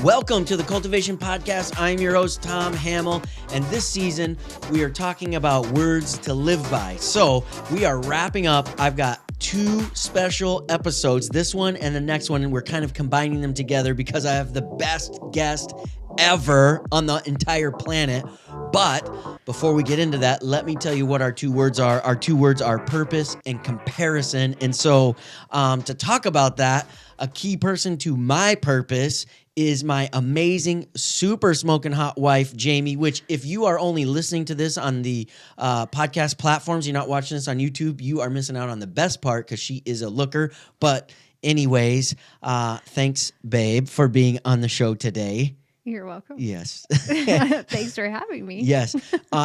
Welcome to the Cultivation Podcast. I'm your host, Tom Hammel, and this season we are talking about words to live by. So we are wrapping up. I've got two special episodes, this one and the next one, and we're kind of combining them together because I have the best guest ever on the entire planet. But before we get into that, let me tell you what our two words are. Our two words are purpose and comparison. And so to talk about that, a key person to my purpose is my amazing, super smoking hot wife, Jami, which if you are only listening to this on the podcast platforms, you're not watching this on YouTube, you are missing out on the best part because she is a looker. But anyways, thanks, babe, for being on the show today. You're welcome. Yes. Thanks for having me. Yes.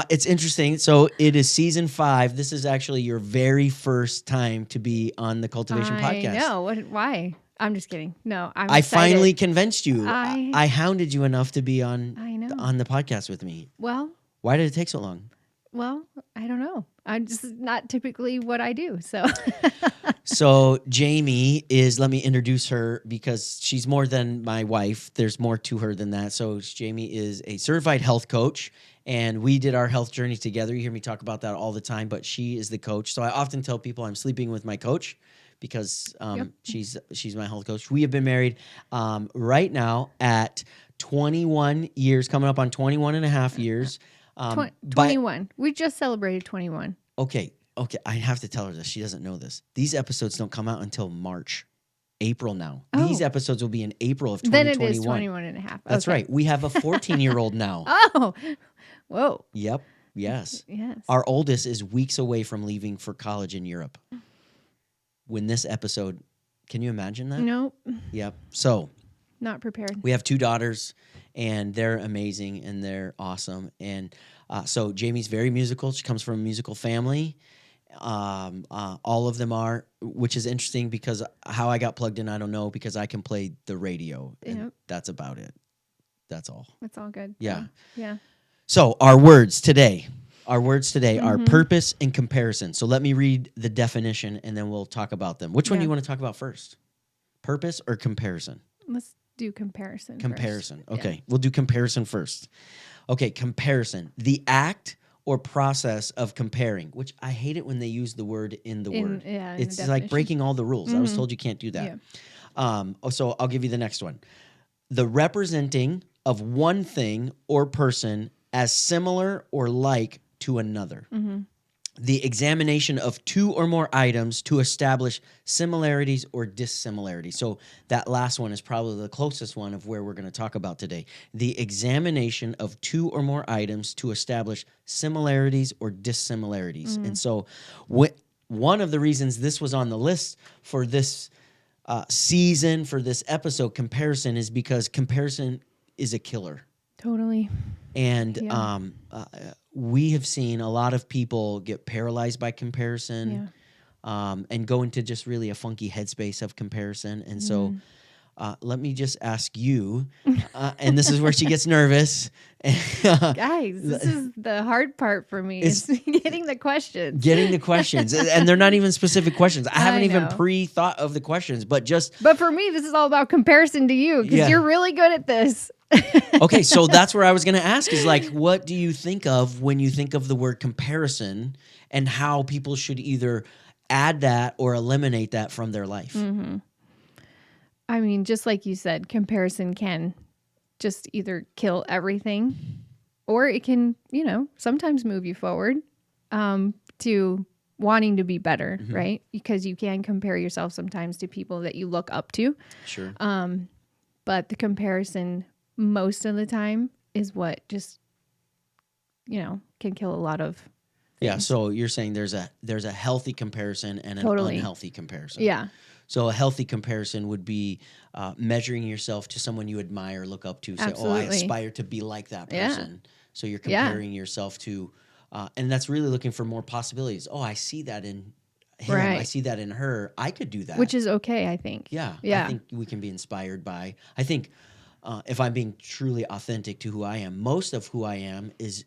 It's interesting. So it is season 5. This is actually your very first time to be on the Cultivation Podcast. I know. Why? I'm just kidding. No, I finally convinced you. I hounded you enough to be on the podcast with me. Well, why did it take so long? Well, I don't know. I'm just not typically what I do. So, So Jami is, let me introduce her because she's more than my wife. There's more to her than that. So Jami is a certified health coach, and we did our health journey together. You hear me talk about that all the time, but she is the coach. So I often tell people I'm sleeping with my coach because she's my health coach. We have been married right now at 21 years, coming up on 21 and a half years. 21. We just celebrated 21. Okay. I have to tell her this. She doesn't know this. These episodes don't come out until April now. Oh. These episodes will be in April of 2021. Then it is 21 and a half. That's right. We have a 14-year-old now. Oh, whoa. Yep. Yes. Yes. Our oldest is weeks away from leaving for college in Europe. When this episode, can you imagine that? Nope. Yep. So not prepared. we have 2 daughters, and they're amazing and they're awesome. And so Jami's very musical. She comes from a musical family. All of them are, which is interesting because how I got plugged in, I don't know, because I can play the radio, and that's about it. That's all. That's all good. Yeah. Yeah. So our words today are purpose and comparison. So let me read the definition and then we'll talk about them. Which one do you want to talk about first? Purpose or comparison? Let's do comparison. Comparison. First. Okay. Yeah. We'll do comparison first. Okay. Comparison. The act or process of comparing, which I hate it when they use the word in the word. Yeah, it's like breaking all the rules. I was told you can't do that. Yeah. So I'll give you the next one. The representing of one thing or person as similar or like to another. Mm-hmm. The examination of 2 or more items to establish similarities or dissimilarities. So that last one is probably the closest one of where we're going to talk about today. The examination of 2 or more items to establish similarities or dissimilarities. Mm-hmm. And so one of the reasons this was on the list for this season, for this episode, comparison, is because comparison is a killer. Totally. And we have seen a lot of people get paralyzed by comparison and go into just really a funky headspace of comparison. And so let me just ask you, and this is where she gets nervous. Guys, this is the hard part for me. It's getting the questions. Getting the questions. And they're not even specific questions. I haven't even pre-thought of the questions, but for me, this is all about comparison to you because you're really good at this. Okay, so that's where I was going to ask is like, what do you think of when you think of the word comparison and how people should either add that or eliminate that from their life? Mm-hmm. I mean, just like you said, comparison can just either kill everything or it can, sometimes move you forward to wanting to be better, right? Because you can compare yourself sometimes to people that you look up to. Sure. But the comparison most of the time is what just, can kill a lot of things. Yeah, so you're saying there's a healthy comparison and an unhealthy comparison. Yeah. So a healthy comparison would be measuring yourself to someone you admire, look up to, say, Absolutely. I aspire to be like that person. Yeah. So you're Yeah. comparing yourself to, and that's really looking for more possibilities. Oh, I see that in him. Right. I see that in her. I could do that. Which is okay, I think. Yeah. Yeah. I think we can be inspired by, I think if I'm being truly authentic to who I am, most of who I am is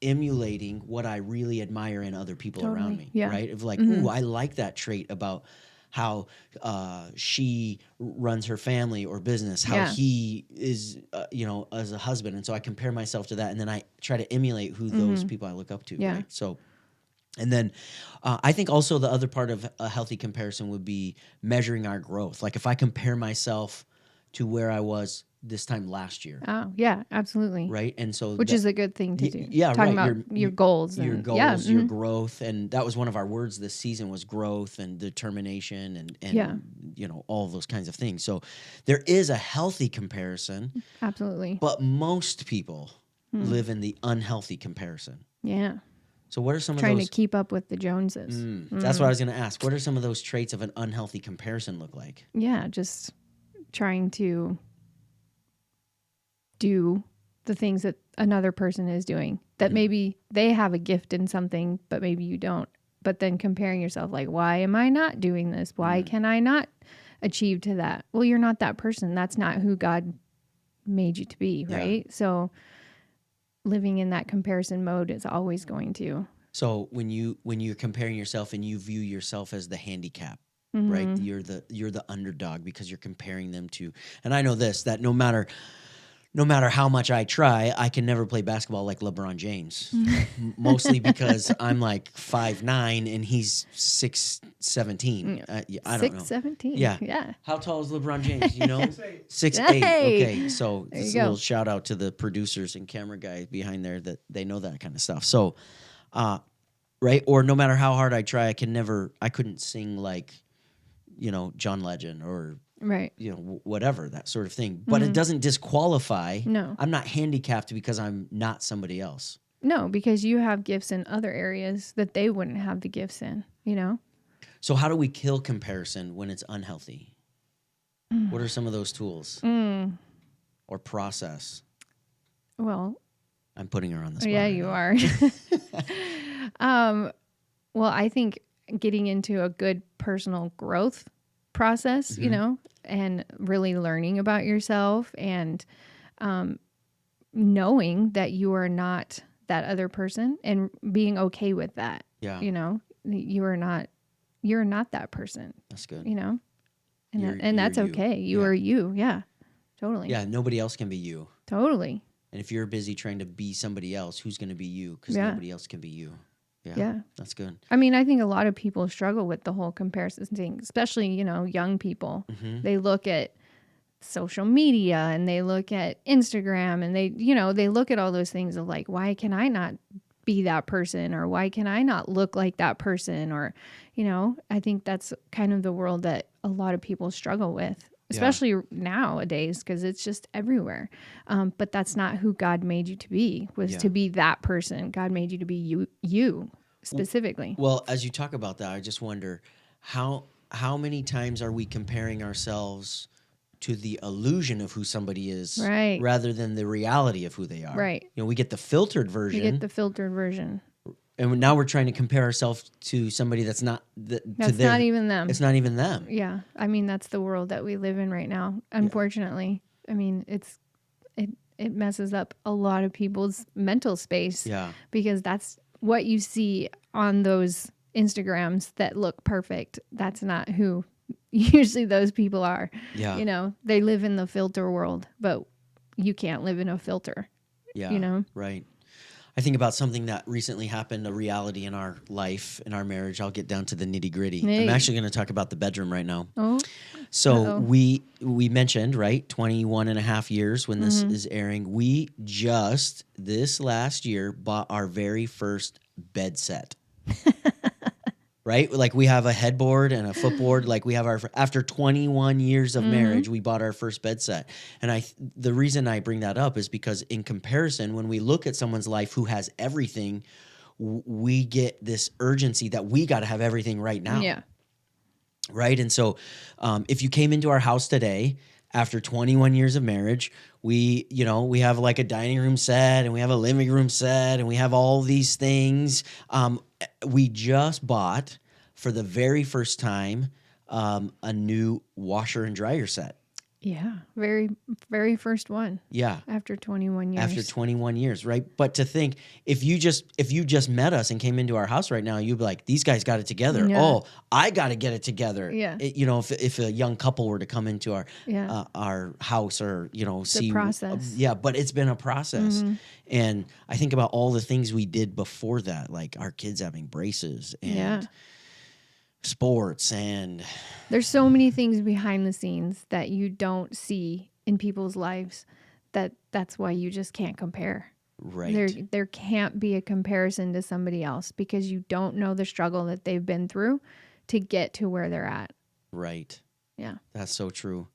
emulating what I really admire in other people around me. Yeah. Right. Of like, ooh, I like that trait about how she runs her family or business, how he is, as a husband. And so I compare myself to that. And then I try to emulate who those people I look up to. Yeah. Right. So, and then I think also the other part of a healthy comparison would be measuring our growth. Like if I compare myself to where I was this time last year. Oh, yeah, absolutely. Right. And so which is a good thing to do. Yeah. Talking right. about your goals. Your and, goals, your growth. And that was one of our words this season was growth and determination and all of those kinds of things. So there is a healthy comparison. Absolutely. But most people live in the unhealthy comparison. Yeah. So what are some trying of those? to keep up with the Joneses. That's what I was going to ask. What are some of those traits of an unhealthy comparison look like? Yeah, just trying to do the things that another person is doing. That maybe they have a gift in something, but maybe you don't. But then comparing yourself, like, why am I not doing this? Why can I not achieve to that? Well, you're not that person. That's not who God made you to be, right? Yeah. So living in that comparison mode is always going to. So when you're comparing yourself and you view yourself as the handicap, right? You're the underdog because you're comparing them to. And I know this, that no matter how much I try, I can never play basketball like LeBron James. Mostly because I'm like 5'9" and he's 6'17". I don't know. 6'17". Yeah. How tall is LeBron James? You know, 6'8". Hey. Okay, so it's a little shout out to the producers and camera guys behind there that they know that kind of stuff. So, right, or no matter how hard I try, I couldn't sing like, John Legend or. Right. Whatever, that sort of thing. But it doesn't disqualify. No. I'm not handicapped because I'm not somebody else. No, because you have gifts in other areas that they wouldn't have the gifts in, So how do we kill comparison when it's unhealthy? What are some of those tools? Or process? Well. I'm putting her on the spot. Yeah, you are. Well, I think getting into a good personal growth process, and really learning about yourself and knowing that you are not that other person and being okay with that. Yeah. You're not that person. That's good. And that's okay. You are you. Yeah. Totally. Yeah. Nobody else can be you. Totally. And if you're busy trying to be somebody else, who's going to be you? Because nobody else can be you. Yeah. That's good. I mean, I think a lot of people struggle with the whole comparison thing, especially, young people. They look at social media and they look at Instagram and they look at all those things of like, why can I not be that person? Or why can I not look like that person? Or, I think that's kind of the world that a lot of people struggle with, especially nowadays, because it's just everywhere. But that's not who God made you to be, to be that person. God made you to be you specifically. Well, as you talk about that, I just wonder how many times are we comparing ourselves to the illusion of who somebody is, right, rather than the reality of who they are. Right. We get the filtered version. And now we're trying to compare ourselves to somebody that's not not even them. It's not even them. Yeah. I mean, that's the world that we live in right now, unfortunately. I mean, it messes up a lot of people's mental space. Yeah. Because that's what you see on those Instagrams that look perfect. That's not who usually those people are. Yeah. They live in the filter world, but you can't live in a filter. Yeah. Right. I think about something that recently happened, a reality in our life, in our marriage. I'll get down to the nitty gritty. Hey. I'm actually going to talk about the bedroom right now. Oh. So we mentioned, right, 21 and a half years when this is airing. We just, this last year, bought our very first bed set. Right? Like we have a headboard and a footboard. Like we have after 21 years of marriage, we bought our first bed set. And the reason I bring that up is because in comparison, when we look at someone's life who has everything, we get this urgency that we got to have everything right now. Yeah. Right? And so if you came into our house today, after 21 years of marriage, we have like a dining room set and we have a living room set and we have all these things. We just bought for the very first time a new washer and dryer set. Yeah. Very, very first one. Yeah. After 21 years. After 21 years, right? But to think, if you just met us and came into our house right now, you'd be like, these guys got it together. Yeah. Oh, I got to get it together. Yeah. If a young couple were to come into our house or, see. The process. Yeah, but it's been a process. Mm-hmm. And I think about all the things we did before that, like our kids having braces and sports, and there's so many things behind the scenes that you don't see in people's lives that's why you just can't compare. Right. There can't be a comparison to somebody else because you don't know the struggle that they've been through to get to where they're at. Right. Yeah. That's so true.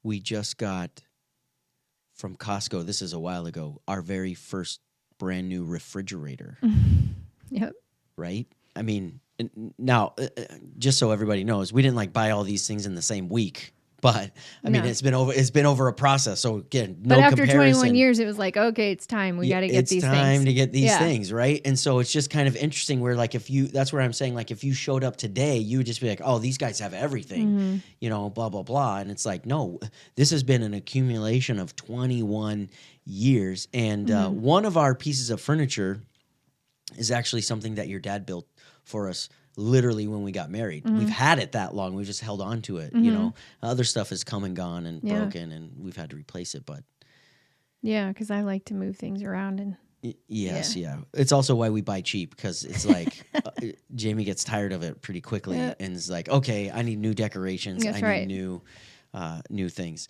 We just got from Costco, this is a while ago, our very first brand new refrigerator. Yep. Right? I mean, now, just so everybody knows, we didn't like buy all these things in the same week. But I mean, it's been over a process. So again, no comparison. But after 21 years, it was like, okay, it's time. We got to get these things. It's time to get these things, right? And so it's just kind of interesting where like that's where I'm saying, like if you showed up today, you would just be like, oh, these guys have everything, blah, blah, blah. And it's like, no, this has been an accumulation of 21 years. And one of our pieces of furniture is actually something that your dad built for us literally when we got married. We've had it that long. We've just held on to it. Other stuff has come and gone and broken and we've had to replace it. But yeah, because I like to move things around. And yes. It's also why we buy cheap, because it's like Jami gets tired of it pretty quickly and is like, okay, I need new decorations. That's I need new things.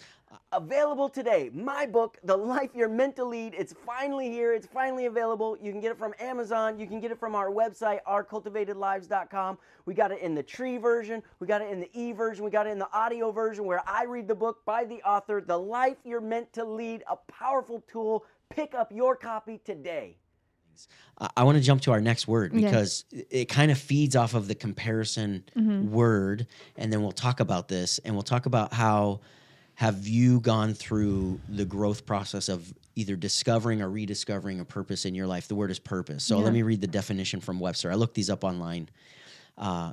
Available today, my book, The Life You're Meant to Lead. It's finally here. It's finally available. You can get it from Amazon. You can get it from our website, ourcultivatedlives.com. We got it in the tree version. We got it in the e-version. We got it in the audio version where I read the book by the author, The Life You're Meant to Lead, a powerful tool. Pick up your copy today. I want to jump to our next word because it kind of feeds off of the comparison word, and then we'll talk about this, and we'll talk about how have you gone through the growth process of either discovering or rediscovering a purpose in your life. The word is purpose. So let me read the definition from Webster. I looked these up online.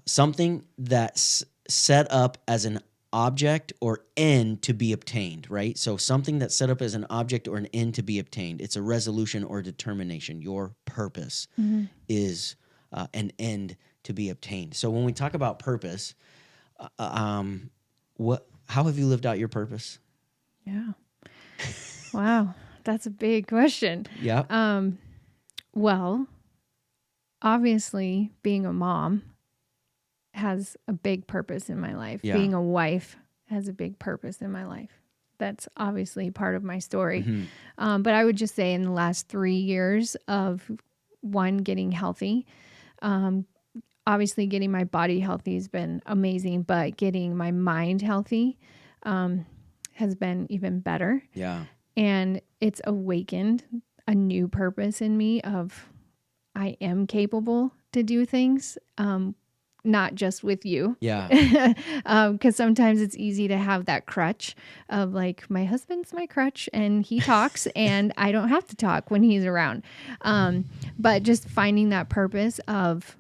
Something that's set up as an object or end to be obtained, right? So something that's set up as an object or an end to be obtained. It's a resolution or determination. Your purpose is an end to be obtained. So when we talk about purpose, how have you lived out your purpose? Yeah. Wow. That's a big question. Yeah. Well, obviously being a mom has a big purpose in my life. Yeah. Being a wife has a big purpose in my life. That's obviously part of my story. But I would just say in the last 3 years of getting healthy, obviously getting my body healthy has been amazing, but getting my mind healthy has been even better. Yeah. And it's awakened a new purpose in me of I am capable to do things, not just with you. Yeah. Because sometimes it's easy to have that crutch of like, my husband's my crutch and he talks and I don't have to talk when he's around. But just finding that purpose of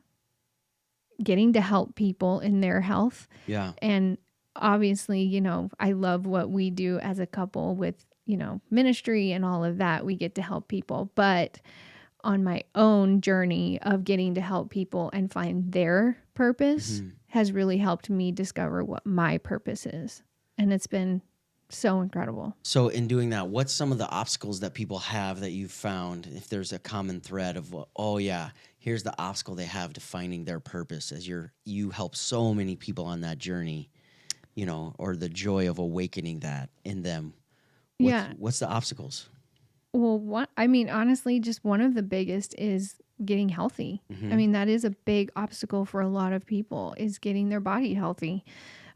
getting to help people in their health. Yeah. And obviously, I love what we do as a couple with, ministry and all of that. We get to help people. But on my own journey of getting to help people and find their purpose has really helped me discover what my purpose is. And it's been so incredible. So in doing that, what's some of the obstacles that people have that you've found, if there's a common thread of, here's the obstacle they have to finding their purpose as you help so many people on that journey, or the joy of awakening that in them. What's the obstacles? Well, honestly, just one of the biggest is getting healthy. I mean, that is a big obstacle for a lot of people, is getting their body healthy.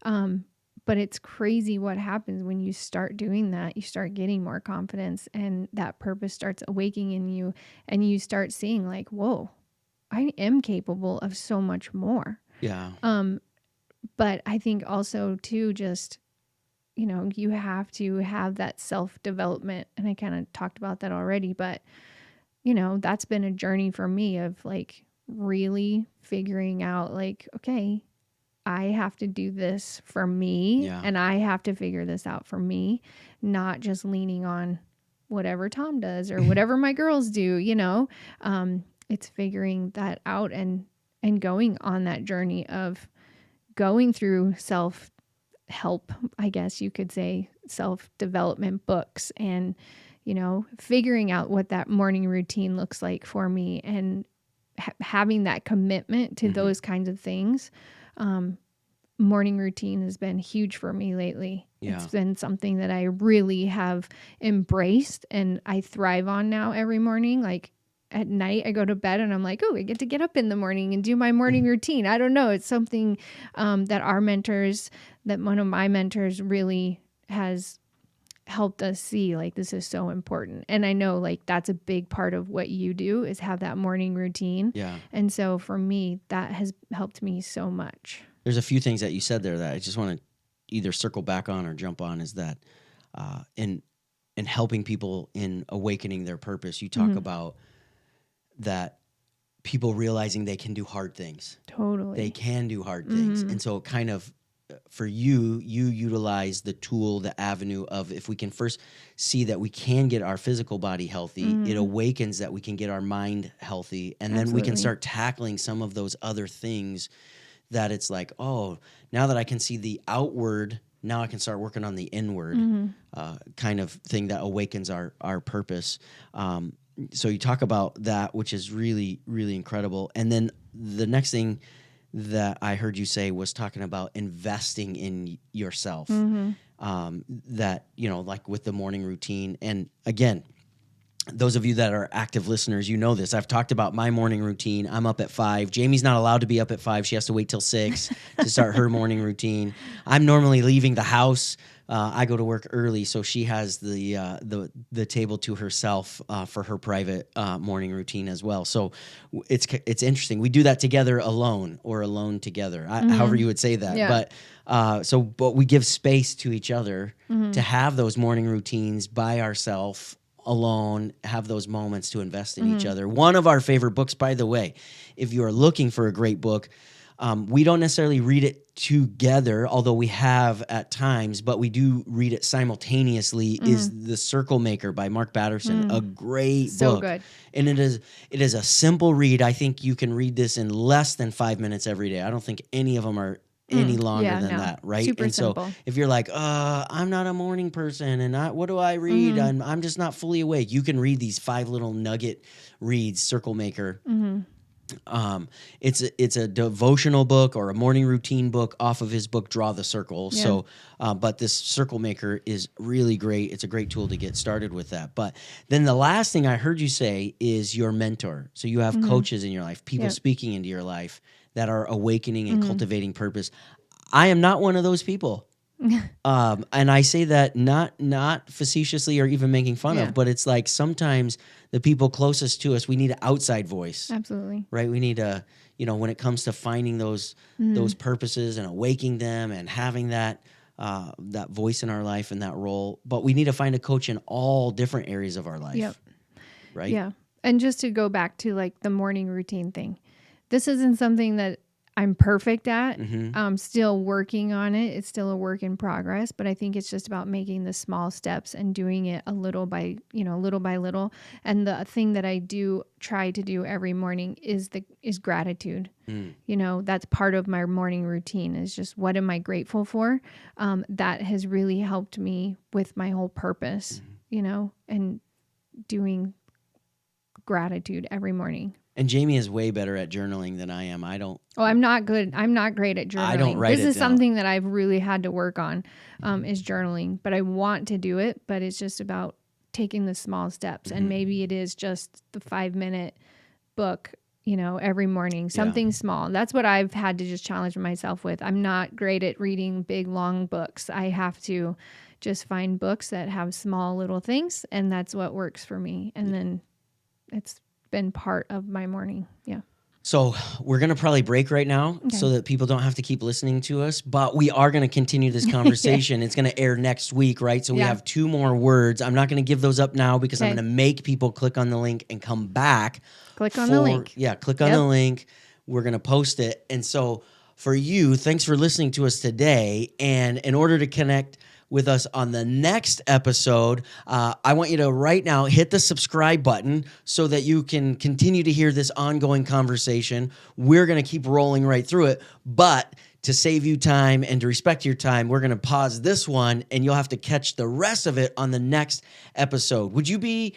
But it's crazy what happens when you start doing that. You start getting more confidence and that purpose starts awakening in you and you start seeing like, whoa, I am capable of so much more. Yeah. But I think also too, just you have to have that self-development. And I kind of talked about that already, but that's been a journey for me of like really figuring out like, okay, I have to do this for me and I have to figure this out for me, not just leaning on whatever Tom does or whatever my girls do, it's figuring that out and going on that journey of going through self-help, I guess you could say, self-development books and, figuring out what that morning routine looks like for me and having that commitment to those kinds of things. Morning routine has been huge for me lately. Yeah. It's been something that I really have embraced and I thrive on now every morning. Like at night I go to bed and I'm like, oh, I get to get up in the morning and do my morning routine. I don't know. It's something that one of my mentors really has helped us see, like, this is so important. And I know like that's a big part of what you do is have that morning routine. Yeah. And so for me, that has helped me so much. There's a few things that you said there that I just want to either circle back on or jump on is that in helping people in awakening their purpose, you talk about that people realizing they can do hard things. Totally. They can do hard things. And so kind of for you utilize the tool, the avenue of if we can first see that we can get our physical body healthy, it awakens that we can get our mind healthy. And then we can start tackling some of those other things that it's like, oh, now that I can see the outward, now I can start working on the inward kind of thing that awakens our purpose. So you talk about that, which is really, really incredible. And then the next thing that I heard you say was talking about investing in yourself. That, like with the morning routine. And again, those of you that are active listeners, you know this. I've talked about my morning routine. I'm up at 5. Jamie's not allowed to be up at 5. She has to wait till 6 to start her morning routine. I'm normally leaving the house. I go to work early, so she has the table to herself for her private morning routine as well. So it's interesting. We do that together alone or alone together, however you would say that. Yeah. But we give space to each other to have those morning routines by ourselves, alone, have those moments to invest in each other. One of our favorite books, by the way, if you are looking for a great book, we don't necessarily read it together, although we have at times, but we do read it simultaneously, is The Circle Maker by Mark Batterson. A great book. So good. And it is a simple read. I think you can read this in less than 5 minutes every day. I don't think any of them are any longer than that, right? Super and so simple. If you're like, I'm not a morning person and what do I read? I'm just not fully awake. You can read these 5 little nugget reads, Circle Maker. It's a devotional book or a morning routine book off of his book, Draw the Circle. Yeah. So, but this Circle Maker is really great. It's a great tool to get started with that. But then the last thing I heard you say is your mentor. So you have coaches in your life, people speaking into your life that are awakening and cultivating purpose. I am not one of those people. And I say that not facetiously or even making fun of, but it's like sometimes the people closest to us, we need an outside voice. Absolutely. Right? We need when it comes to finding those purposes and awakening them and having that voice in our life and that role. But we need to find a coach in all different areas of our life. Yep. Right? Yeah. And just to go back to like the morning routine thing, this isn't something that I'm perfect at. I'm still working on it. It's still a work in progress, but I think it's just about making the small steps and doing it little by little. And the thing that I do try to do every morning is gratitude. That's part of my morning routine is just what am I grateful for? That has really helped me with my whole purpose, and doing gratitude every morning. And Jamie is way better at journaling than I am. I'm not good. I'm not great at journaling. I don't write This is something that I've really had to work on, is journaling. But I want to do it. But it's just about taking the small steps. And maybe it is just the 5-minute book, every morning, something small. That's what I've had to just challenge myself with. I'm not great at reading big, long books. I have to just find books that have small little things. And that's what works for me. And then it's been part of my morning. Yeah. So we're going to probably break right now so that people don't have to keep listening to us. But we are going to continue this conversation. It's going to air next week, right? So we have 2 more words. I'm not going to give those up now because I'm going to make people click on the link and come back. Click on the link. Yeah, click on the link. We're going to post it. And so for you, thanks for listening to us today. And in order to connect with us on the next episode, I want you to right now hit the subscribe button so that you can continue to hear this ongoing conversation. We're going to keep rolling right through it, but to save you time and to respect your time, we're going to pause this one and you'll have to catch the rest of it on the next episode. Would you be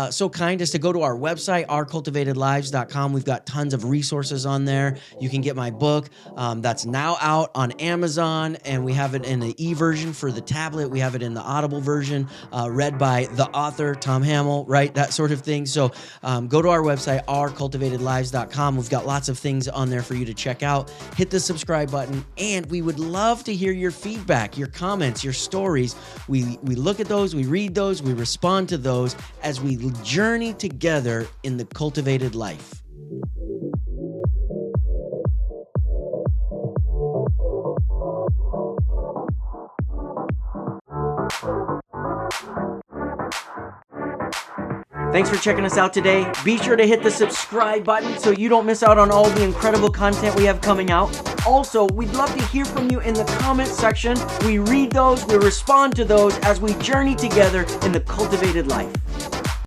so kind as to go to our website, ourcultivatedlives.com. We've got tons of resources on there. You can get my book that's now out on Amazon, and we have it in the e-version for the tablet. We have it in the Audible version, read by the author, Tom Hammel, right? That sort of thing. So go to our website, ourcultivatedlives.com. We've got lots of things on there for you to check out. Hit the subscribe button. And we would love to hear your feedback, your comments, your stories. We look at those, we read those, we respond to those as we journey together in the cultivated life. Thanks for checking us out today. Be sure to hit the subscribe button so you don't miss out on all the incredible content we have coming out. Also, we'd love to hear from you in the comment section. We read those, we respond to those as we journey together in the cultivated life.